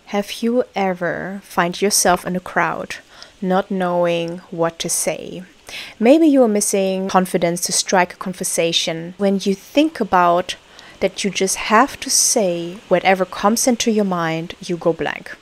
Have you ever find yourself in a crowd, not knowing what to say? Maybe you are missing confidence to strike a conversation. When you think about that you just have to say whatever comes into your mind, you go blank.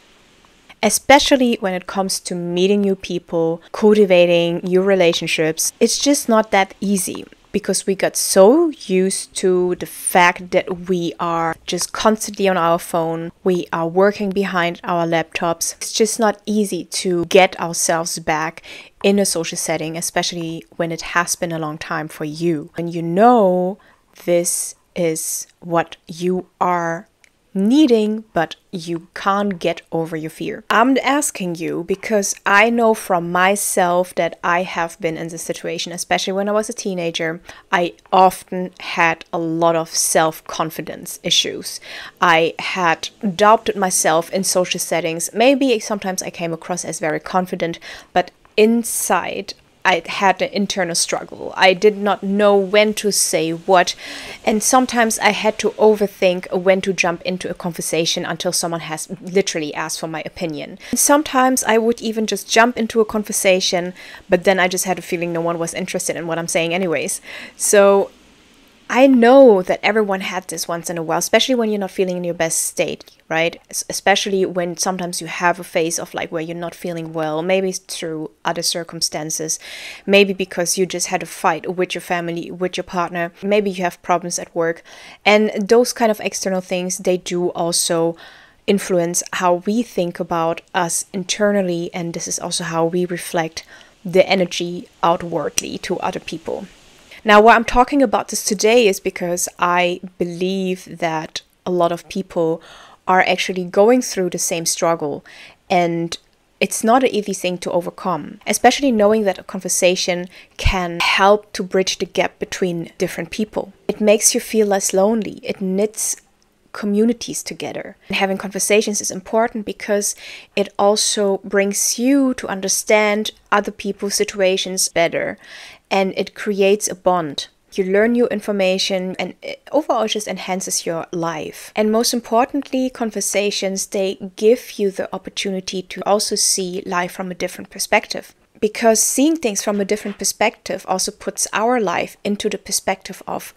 Especially when it comes to meeting new people, cultivating new relationships, it's just not that easy. Because we got so used to the fact that we are just constantly on our phone, we are working behind our laptops. It's just not easy to get ourselves back in a social setting, especially when it has been a long time for you. And you know this is what you are needing, but you can't get over your fear. I'm asking you because I know from myself that I have been in this situation, especially when I was a teenager. I often had a lot of self-confidence issues. I had doubted myself in social settings. Maybe sometimes I came across as very confident, but inside I had an internal struggle. I did not know when to say what, and sometimes I had to overthink when to jump into a conversation until someone has literally asked for my opinion. And sometimes I would even just jump into a conversation, but then I just had a feeling no one was interested in what I'm saying anyways. So I know that everyone had this once in a while, especially when you're not feeling in your best state, right? Especially when sometimes you have a phase of like where you're not feeling well, maybe through other circumstances, maybe because you just had a fight with your family, with your partner, maybe you have problems at work. And those kind of external things, they do also influence how we think about us internally. And this is also how we reflect the energy outwardly to other people. Now, why I'm talking about this today is because I believe that a lot of people are actually going through the same struggle, and it's not an easy thing to overcome, especially knowing that a conversation can help to bridge the gap between different people. It makes you feel less lonely. It knits communities together. And having conversations is important because it also brings you to understand other people's situations better, and it creates a bond. You learn new information, and it overall just enhances your life. And most importantly, conversations, they give you the opportunity to also see life from a different perspective. Because seeing things from a different perspective also puts our life into the perspective of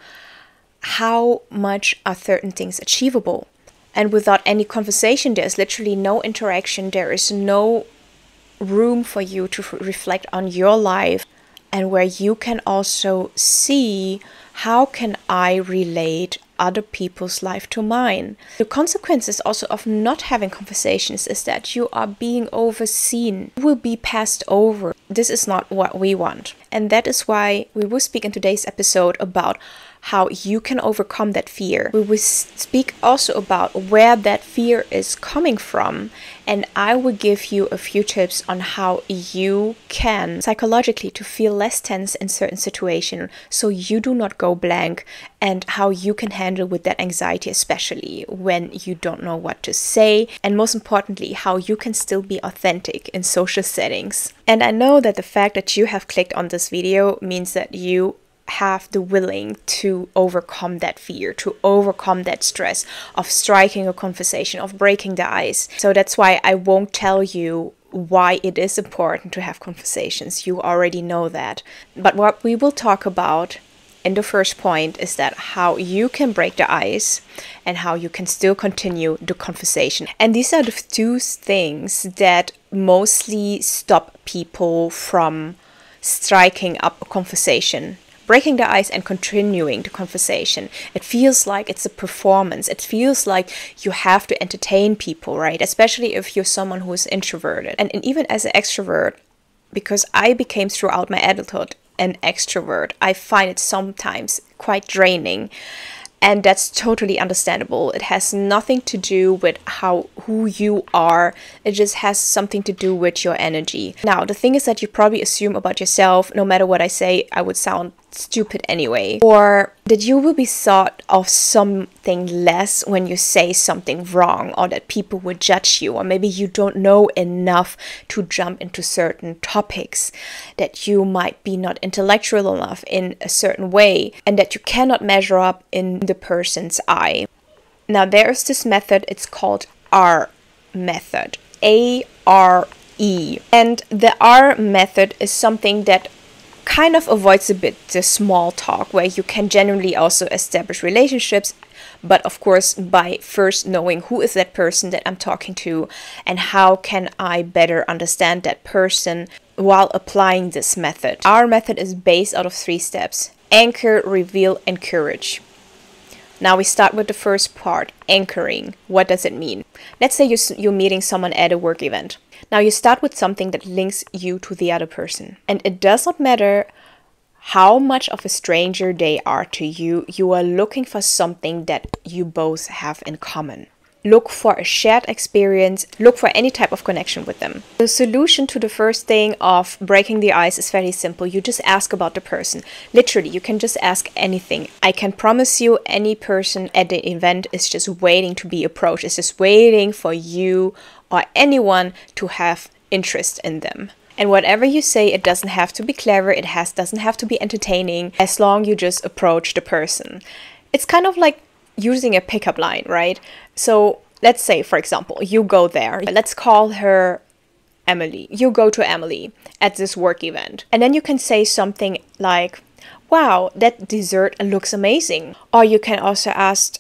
how much are certain things achievable. And without any conversation, there's literally no interaction. There is no room for you to reflect on your life, and where you can also see how can I relate other people's life to mine. The consequences also of not having conversations is that you are being overseen. You will be passed over. This is not what we want. And that is why we will speak in today's episode about how you can overcome that fear. We will speak also about where that fear is coming from, and I will give you a few tips on how you can psychologically to feel less tense in certain situations so you do not go blank, and how you can handle with that anxiety, especially when you don't know what to say, and most importantly, how you can still be authentic in social settings. And I know that the fact that you have clicked on this video means that you have the willing to overcome that fear, to overcome that stress of striking a conversation, of breaking the ice. So that's why I won't tell you why it is important to have conversations. You already know that. But what we will talk about in the first point is that how you can break the ice and how you can still continue the conversation. And these are the two things that mostly stop people from striking up a conversation. Breaking the ice and continuing the conversation. It feels like it's a performance. It feels like you have to entertain people, right? Especially if you're someone who is introverted. And even as an extrovert, because I became throughout my adulthood an extrovert, I find it sometimes quite draining. And that's totally understandable. It has nothing to do with who you are. It just has something to do with your energy. Now, the thing is that you probably assume about yourself, no matter what I say, I would sound stupid anyway. Or that you will be thought of something less when you say something wrong, or that people will judge you, or maybe you don't know enough to jump into certain topics, that you might be not intellectual enough in a certain way, and that you cannot measure up in the person's eye. Now, there's this method, it's called R method. ARE. And the R method is something that kind of avoids a bit the small talk, where you can generally also establish relationships, but of course by first knowing who is that person that I'm talking to and how can I better understand that person while applying this method. Our method is based out of 3 steps: anchor, reveal, encourage. Now we start with the first part, anchoring. What does it mean? Let's say you're meeting someone at a work event. Now you start with something that links you to the other person. And it does not matter how much of a stranger they are to you, you are looking for something that you both have in common. Look for a shared experience, look for any type of connection with them. The solution to the first thing of breaking the ice is very simple. You just ask about the person. Literally, you can just ask anything. I can promise you any person at the event is just waiting to be approached. It's just waiting for you or anyone to have interest in them. And whatever you say, it doesn't have to be clever, doesn't have to be entertaining, as long you just approach the person. It's kind of like using a pickup line, right? So let's say, for example, you go there. Let's call her Emily. You go to Emily at this work event. And then you can say something like, wow, that dessert looks amazing. Or you can also ask,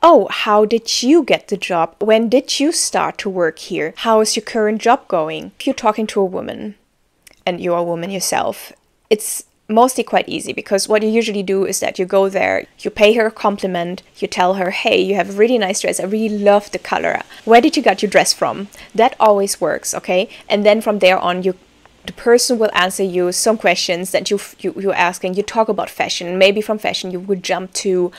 oh, how did you get the job? When did you start to work here? How is your current job going? If you're talking to a woman and you're a woman yourself, it's mostly quite easy, because what you usually do is that you go there, you pay her a compliment, you tell her, hey, you have a really nice dress, I really love the color. Where did you get your dress from? That always works, okay? And then from there on, the person will answer you some questions that you're asking. You talk about fashion. Maybe from fashion you would jump to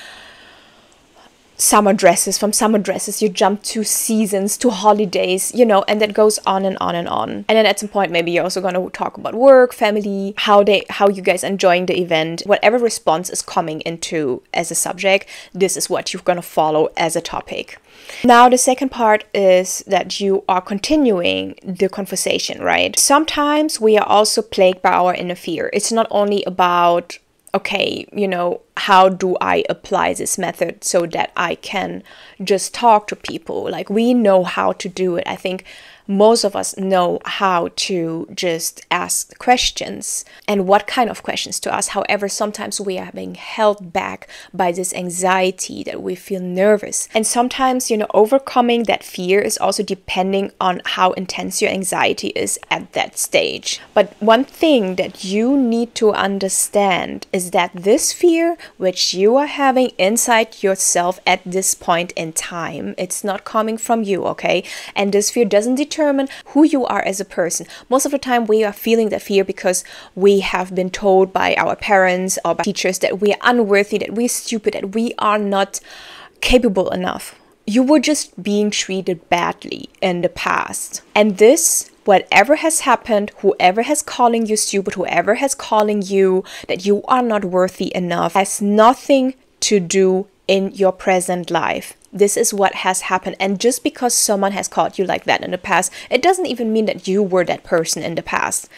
summer dresses. From summer dresses you jump to seasons, to holidays, and that goes on and on and on. And then at some point maybe you're also going to talk about work, family, how you guys are enjoying the event. Whatever response is coming into as a subject, this is what you're going to follow as a topic. Now the second part is that you are continuing the conversation, right? Sometimes we are also plagued by our inner fear. It's not only about, okay, how do I apply this method so that I can just talk to people? Like, we know how to do it. I think most of us know how to just ask questions and what kind of questions to ask. However, sometimes we are being held back by this anxiety that we feel nervous. And sometimes, overcoming that fear is also depending on how intense your anxiety is at that stage. But one thing that you need to understand is that this fear, which you are having inside yourself at this point in time, it's not coming from you, okay? And this fear doesn't determine who you are as a person. Most of the time we are feeling that fear because we have been told by our parents or by teachers that we are unworthy, that we're stupid, that we are not capable enough. You were just being treated badly in the past. And this, whatever has happened, whoever has calling you stupid, whoever has calling you that you are not worthy enough, has nothing to do in your present life. This is what has happened. And just because someone has called you like that in the past, it doesn't even mean that you were that person in the past.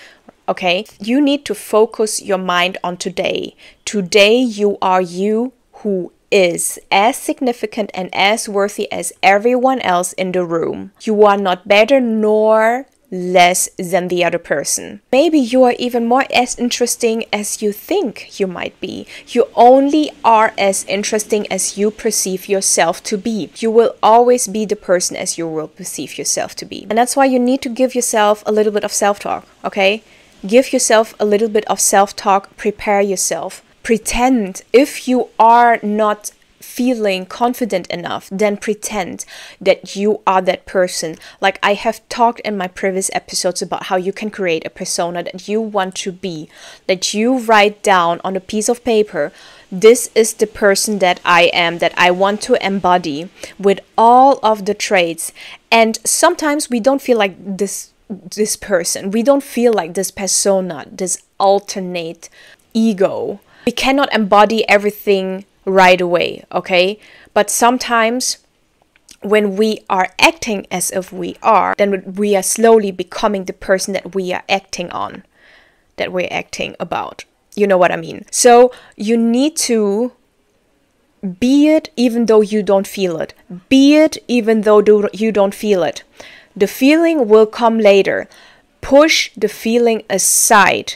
Okay? You need to focus your mind on today. Today you are you who is as significant and as worthy as everyone else in the room. You are not better nor less than the other person. Maybe you are even more as interesting as you think you might be. You only are as interesting as you perceive yourself to be. You will always be the person as you will perceive yourself to be. And that's why you need to give yourself a little bit of self-talk, okay? Give yourself a little bit of self-talk. Prepare yourself. Pretend. If you are not feeling confident enough, then pretend that you are that person. Like I have talked in my previous episodes about how you can create a persona that you want to be, that you write down on a piece of paper, this is the person that I am, that I want to embody with all of the traits. And sometimes we don't feel like this person. We don't feel like this persona, this alternate ego. We cannot embody everything right away, okay? But sometimes when we are acting as if we are, then we are slowly becoming the person that we are acting on, that we're acting about. You know what I mean? So you need to be it even though you don't feel it. Be it even though you don't feel it. The feeling will come later. Push the feeling aside.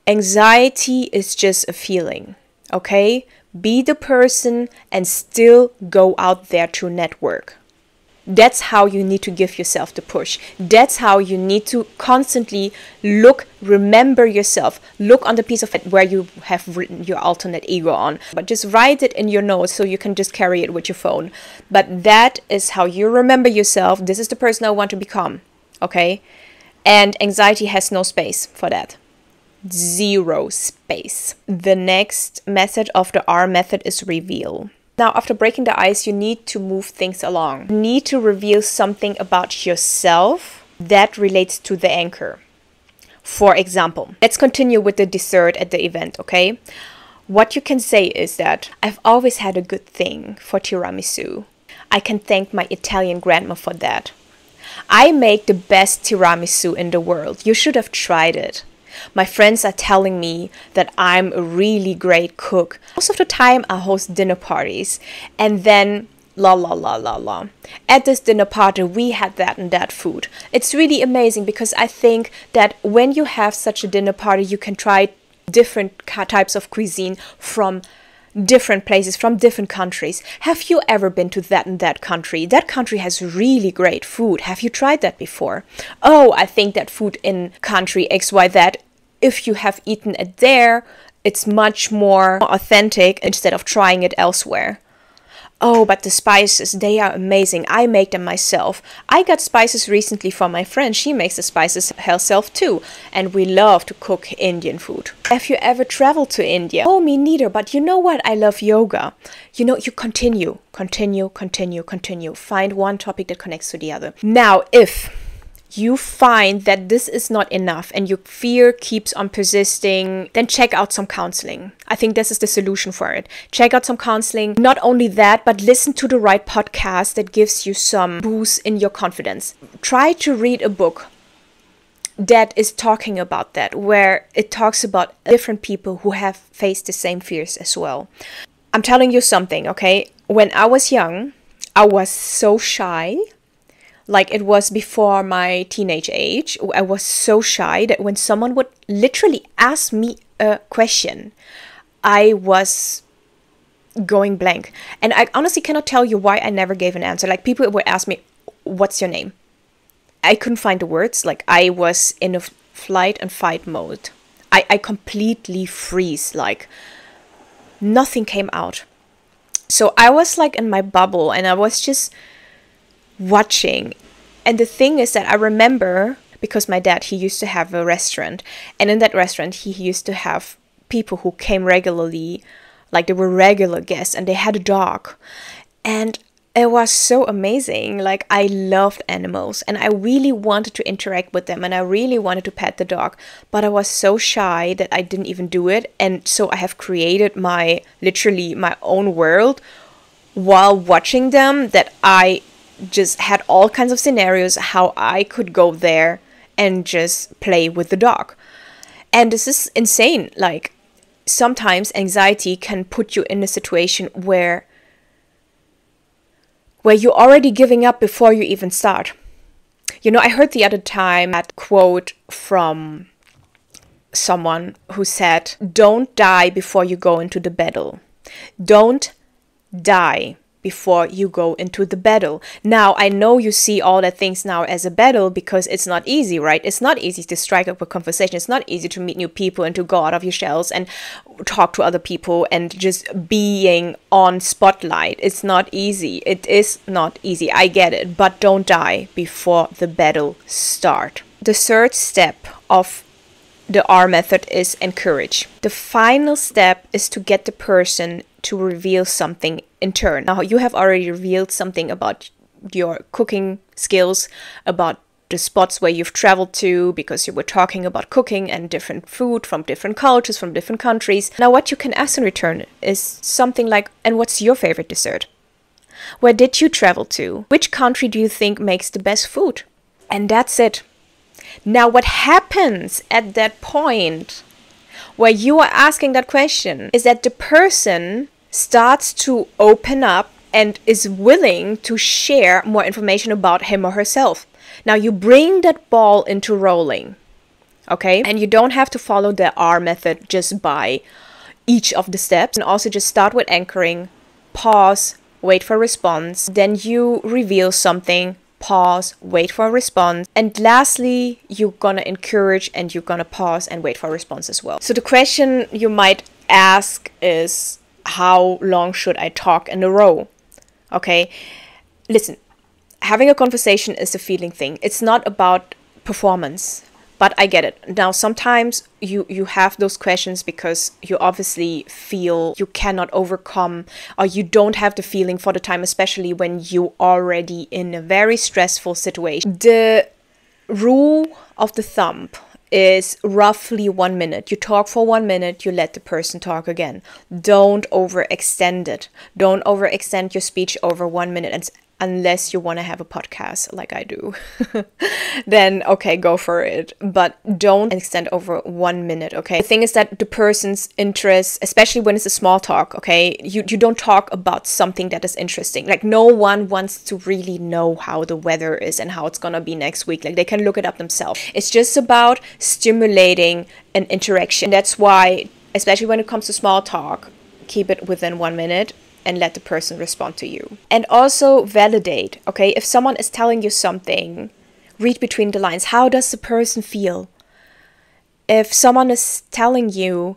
Anxiety is just a feeling, okay? Be the person and still go out there to network. That's how you need to give yourself the push. That's how you need to constantly remember yourself. Look on the piece of it where you have written your alternate ego on. But just write it in your notes so you can just carry it with your phone. But that is how you remember yourself. This is the person I want to become. Okay? And anxiety has no space for that. Zero space. The next method of the R method is reveal. Now, after breaking the ice, you need to move things along. You need to reveal something about yourself that relates to the anchor. For example, let's continue with the dessert at the event, okay? What you can say is that I've always had a good thing for tiramisu. I can thank my Italian grandma for that. I make the best tiramisu in the world. You should have tried it. My friends are telling me that I'm a really great cook. Most of the time I host dinner parties and then at this dinner party we had that and that food. It's really amazing because I think that when you have such a dinner party you can try different types of cuisine from different places, from different countries. Have you ever been to that and that country? That country has really great food. Have you tried that before? Oh, I think that food in country XYZ, if you have eaten it there, it's much more authentic instead of trying it elsewhere. Oh, but the spices, they are amazing. I make them myself. I got spices recently from my friend. She makes the spices herself too. And we love to cook Indian food. Have you ever traveled to India? Oh, me neither. But you know what? I love yoga. You know, you continue. Find one topic that connects to the other. Now, if you find that this is not enough and your fear keeps on persisting, then check out some counseling. I think this is the solution for it. Check out some counseling. Not only that, but listen to the right podcast that gives you some boost in your confidence. Try to read a book that is talking about that, where it talks about different people who have faced the same fears as well. I'm telling you something, okay? When I was young, I was so shy. Like it was before my teenage age. I was so shy that when someone would literally ask me a question, I was going blank. And I honestly cannot tell you why I never gave an answer. Like people would ask me, what's your name? I couldn't find the words. Like I was in a flight and fight mode. I completely freeze. Like nothing came out. So I was like in my bubble and I was just watching. And the thing is that I remember, because my dad, he used to have a restaurant, and in that restaurant he used to have people who came regularly, like they were regular guests, and they had a dog. And it was so amazing. Like I loved animals and I really wanted to interact with them and I really wanted to pet the dog, but I was so shy that I didn't even do it. And so I have created literally my own world while watching them, that I just had all kinds of scenarios how I could go there and just play with the dog. And this is insane. Like sometimes anxiety can put you in a situation where you're already giving up before you even start. You know, I heard the other time that quote from someone who said, "Don't die before you go into the battle. Don't die before you go into the battle." Now, I know you see all the things now as a battle because it's not easy, right? It's not easy to strike up a conversation. It's not easy to meet new people and to go out of your shells and talk to other people and just being on spotlight. It's not easy. It is not easy. I get it. But don't die before the battle starts. The third step of the R method is encourage. The final step is to get the person to reveal something in turn. Now, you have already revealed something about your cooking skills, about the spots where you've traveled to, because you were talking about cooking and different food from different cultures, from different countries. Now, what you can ask in return is something like, and what's your favorite dessert? Where did you travel to? Which country do you think makes the best food? And that's it. Now, what happens at that point where you are asking that question is that the person starts to open up and is willing to share more information about him or herself. Now you bring that ball into rolling, okay? And you don't have to follow the R method just by each of the steps. And also just start with anchoring, pause, wait for a response. Then you reveal something, pause, wait for a response. And lastly, you're gonna encourage and you're gonna pause and wait for a response as well. So the question you might ask is, how long should I talk in a row? Okay, listen, having a conversation is a feeling thing. It's not about performance, but I get it. Now, sometimes you have those questions because you obviously feel you cannot overcome, or you don't have the feeling for the time, especially when you already in a very stressful situation. The rule of the thumb is roughly 1 minute. You talk for 1 minute, you let the person talk again. Don't overextend it. Don't overextend your speech over 1 minute, and unless you want to have a podcast like I do. Then okay, go for it. But don't extend over 1 minute, okay? The thing is that the person's interest, especially when it's a small talk, okay, you don't talk about something that is interesting. Like, no one wants to really know how the weather is and how it's gonna be next week. Like, they can look it up themselves. It's just about stimulating an interaction. That's why, especially when it comes to small talk, keep it within 1 minute and let the person respond to you. And also validate, okay? If someone is telling you something, read between the lines. How does the person feel? If someone is telling you,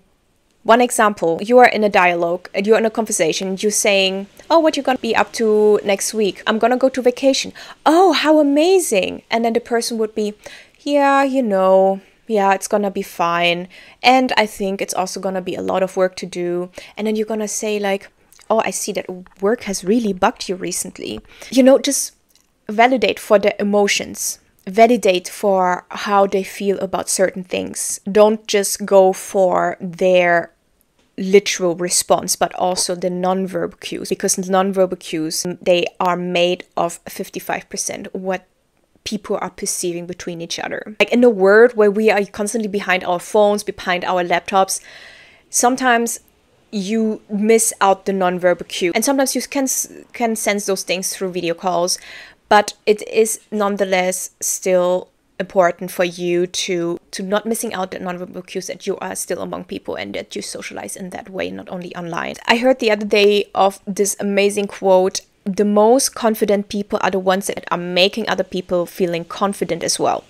one example, you are in a dialogue and you're in a conversation, you're saying, oh, what you gonna be up to next week? I'm gonna go to vacation. Oh, how amazing. And then the person would be, yeah, yeah, it's gonna be fine. And I think it's also gonna be a lot of work to do. And then you're gonna say like, oh, I see that work has really bugged you recently. Just validate for their emotions. Validate for how they feel about certain things. Don't just go for their literal response, but also the nonverbal cues. Because the nonverbal cues, they are made of 55% what people are perceiving between each other. Like in a world where we are constantly behind our phones, behind our laptops, sometimes you miss out the nonverbal cue. And sometimes you can sense those things through video calls, but it is nonetheless still important for you to not missing out the nonverbal cues, that you are still among people and that you socialize in that way, not only online. I heard the other day of this amazing quote: the most confident people are the ones that are making other people feeling confident as well.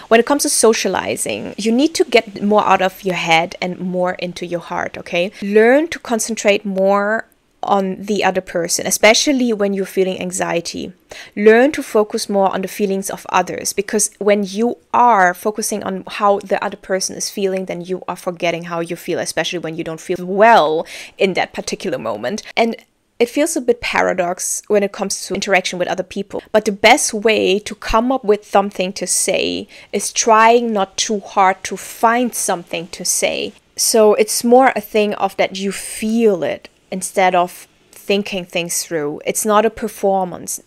When it comes to socializing, you need to get more out of your head and more into your heart, okay? Learn to concentrate more on the other person, especially when you're feeling anxiety. Learn to focus more on the feelings of others, because when you are focusing on how the other person is feeling, then you are forgetting how you feel, especially when you don't feel well in that particular moment. And it feels a bit paradox when it comes to interaction with other people. But the best way to come up with something to say is trying not too hard to find something to say. So it's more a thing of that you feel it instead of thinking things through. It's not a performance.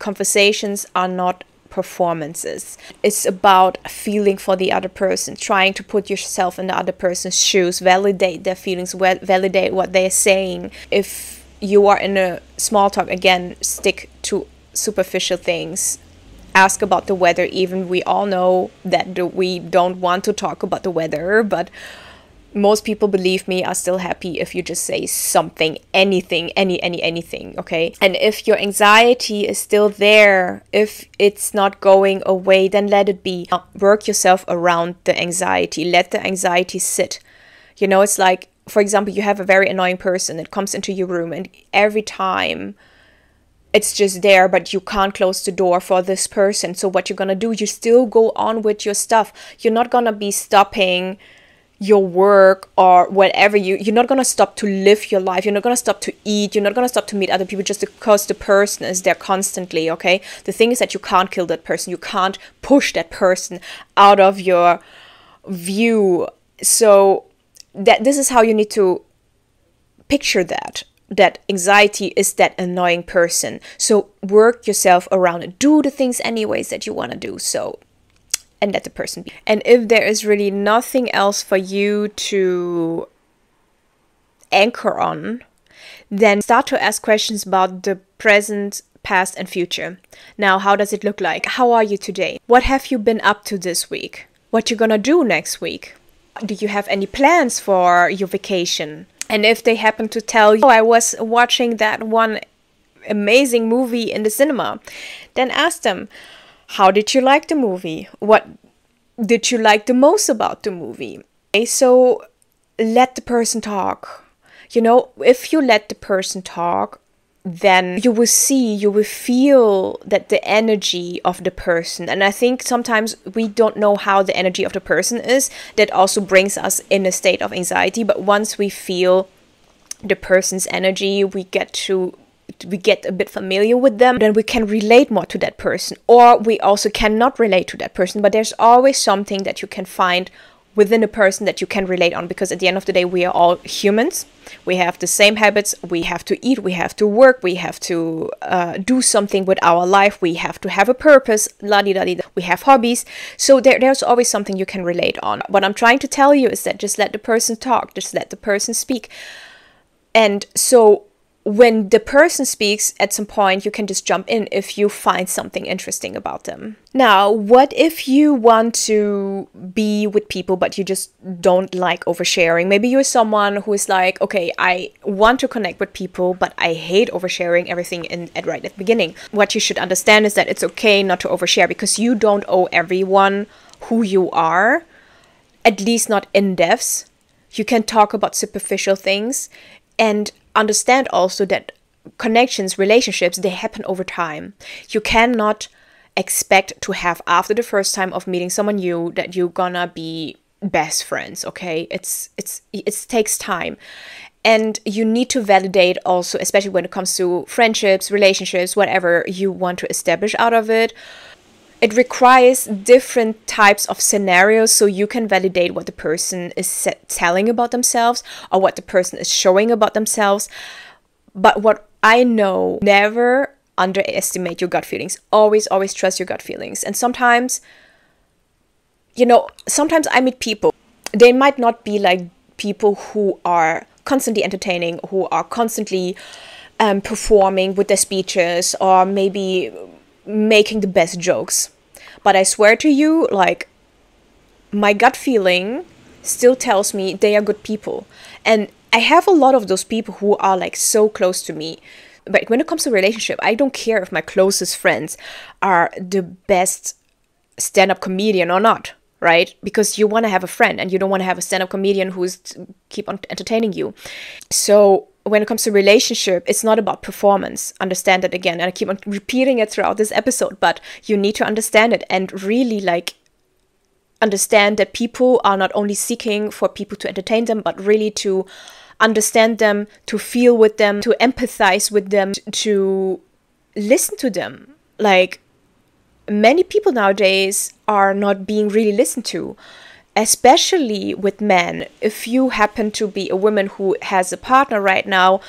Conversations are not performances. It's about feeling for the other person, trying to put yourself in the other person's shoes, validate their feelings, validate what they're saying. If you are in a small talk, again, stick to superficial things. Ask about the weather. Even we all know that we don't want to talk about the weather, but most people, believe me, are still happy if you just say something, anything, anything, okay? And if your anxiety is still there, if it's not going away, then let it be. Work yourself around the anxiety. Let the anxiety sit. It's like, for example, you have a very annoying person that comes into your room, and every time it's just there, but you can't close the door for this person. So what you're gonna do, you still go on with your stuff. You're not gonna be stopping your work or whatever. You're not gonna stop to live your life. You're not gonna stop to eat. You're not gonna stop to meet other people just because the person is there constantly, okay? The thing is that you can't kill that person. You can't push that person out of your view. So this is how you need to picture that anxiety is that annoying person. So work yourself around it. Do the things anyways that you want to do. So, and let the person be. And if there is really nothing else for you to anchor on, then start to ask questions about the present past and future. Now, how does it look like? How are you today? What have you been up to this week? What you gonna do next week? Do you have any plans for your vacation? And if they happen to tell you, oh, I was watching that one amazing movie in the cinema, then ask them, how did you like the movie? What did you like the most about the movie? Okay, so let the person talk. If you let the person talk, then you will see, you will feel that the energy of the person. And I think sometimes we don't know how the energy of the person is. That also brings us in a state of anxiety. But once we feel the person's energy, we get a bit familiar with them, then we can relate more to that person. Or we also cannot relate to that person. But there's always something that you can find within a person that you can relate on, because at the end of the day, we are all humans. We have the same habits. We have to eat, we have to work, we have to do something with our life, we have to have a purpose, la-di-da-di-da. We have hobbies. So there's always something you can relate on. What I'm trying to tell you is that just let the person talk, just let the person speak. And so when the person speaks, at some point, you can just jump in if you find something interesting about them. Now, what if you want to be with people, but you just don't like oversharing? Maybe you're someone who is like, okay, I want to connect with people, but I hate oversharing everything right at the beginning. What you should understand is that it's okay not to overshare, because you don't owe everyone who you are, at least not in depth. You can talk about superficial things, and understand also that connections, relationships, they happen over time. You cannot expect to have, after the first time of meeting someone new, that you're gonna be best friends, okay? It takes time. And you need to validate also, especially when it comes to friendships, relationships, whatever you want to establish out of it. It requires different types of scenarios so you can validate what the person is telling about themselves or what the person is showing about themselves. But what I know, never underestimate your gut feelings. Always, always trust your gut feelings. And sometimes I meet people. They might not be like people who are constantly entertaining, who are constantly performing with their speeches, or maybe making the best jokes. But I swear to you, like, my gut feeling still tells me they are good people. And I have a lot of those people who are like so close to me. But when it comes to relationship, I don't care if my closest friends are the best stand-up comedian or not, right? Because you want to have a friend, and you don't want to have a stand-up comedian who's keep on entertaining you. So when it comes to relationship, it's not about performance. Understand that again. And I keep on repeating it throughout this episode, but you need to understand it and really understand that people are not only seeking for people to entertain them, but really to understand them, to feel with them, to empathize with them, to listen to them. Like, many people nowadays are not being really listened to. Especially with men. If you happen to be a woman who has a partner right now,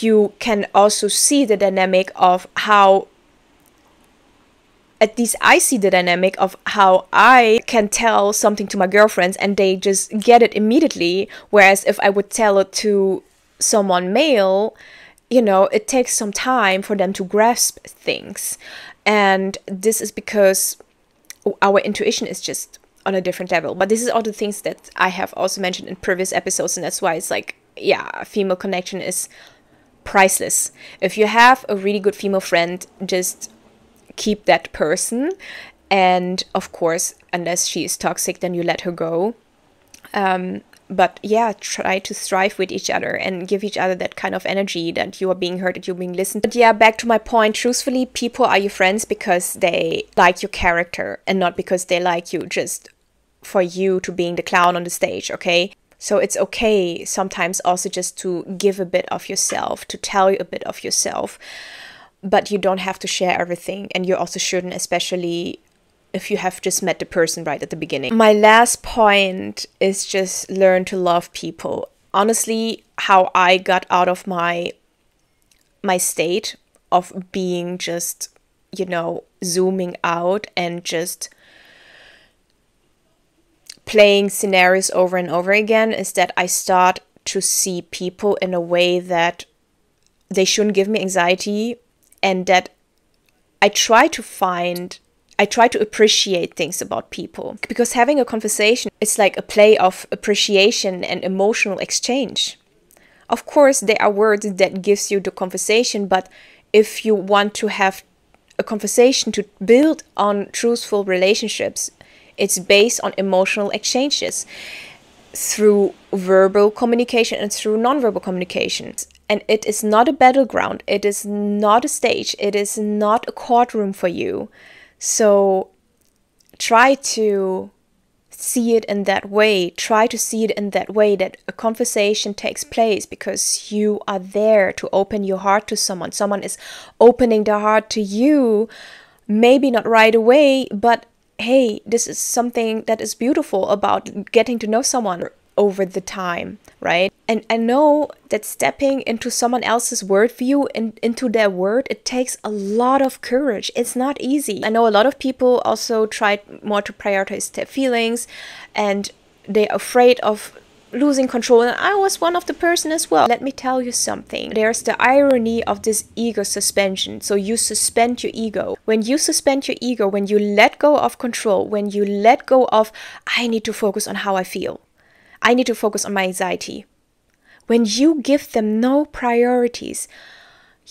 you can also see the dynamic of how, at least I see the dynamic of how I can tell something to my girlfriends and they just get it immediately. Whereas if I would tell it to someone male, it takes some time for them to grasp things. And this is because our intuition is just on a different level. But this is all the things that I have also mentioned in previous episodes, and that's why it's like, yeah, female connection is priceless. If you have a really good female friend, just keep that person, and of course, unless she is toxic, then you let her go. But yeah, try to strive with each other and give each other that kind of energy that you are being heard, that you're being listened to. But yeah, back to my point, truthfully, people are your friends because they like your character and not because they like you just for you to being the clown on the stage, okay? So it's okay sometimes also just to give a bit of yourself, to tell you a bit of yourself, but you don't have to share everything, and you also shouldn't, especially if you have just met the person right at the beginning. My last point is just learn to love people. Honestly, how I got out of my state of being just, zooming out and just playing scenarios over and over again is that I start to see people in a way that they shouldn't give me anxiety, and that I try to appreciate things about people, because having a conversation is like a play of appreciation and emotional exchange. Of course, there are words that gives you the conversation, but if you want to have a conversation to build on truthful relationships, it's based on emotional exchanges through verbal communication and through nonverbal communication. And it is not a battleground. It is not a stage. It is not a courtroom for you. So try to see it in that way. Try to see it in that way, that a conversation takes place because you are there to open your heart to someone. Someone is opening their heart to you, maybe not right away, but hey, this is something that is beautiful about getting to know someone over the time, right? And I know that stepping into someone else's worldview and into their word, it takes a lot of courage. It's not easy. I know a lot of people also try more to prioritize their feelings, and they're afraid of losing control, and I was one of the person as well. Let me tell you something. There's the irony of this ego suspension. So you suspend your ego. When you suspend your ego, when you let go of control, when you let go of, I need to focus on how I feel, I need to focus on my anxiety. When you give them no priorities,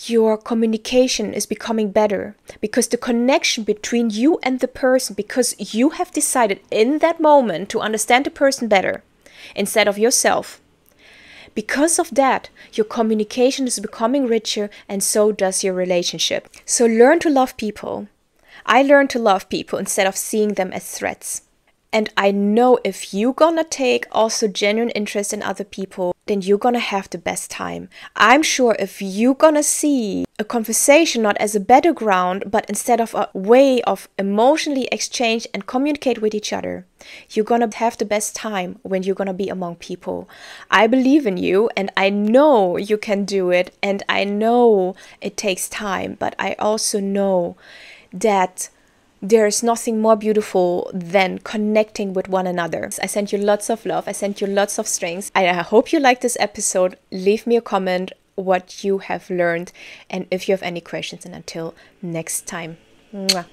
your communication is becoming better, because the connection between you and the person, because you have decided in that moment to understand the person better instead of yourself. Because of that, your communication is becoming richer, and so does your relationship. So learn to love people. I learned to love people instead of seeing them as threats. And I know if you're gonna take also genuine interest in other people, then you're gonna have the best time. I'm sure if you're gonna see a conversation not as a battleground, but instead of a way of emotionally exchange and communicate with each other, you're gonna have the best time when you're gonna be among people. I believe in you, and I know you can do it, and I know it takes time, but I also know that there is nothing more beautiful than connecting with one another. I send you lots of love. I send you lots of strength. I hope you like this episode. Leave me a comment what you have learned and if you have any questions. And until next time. Mwah.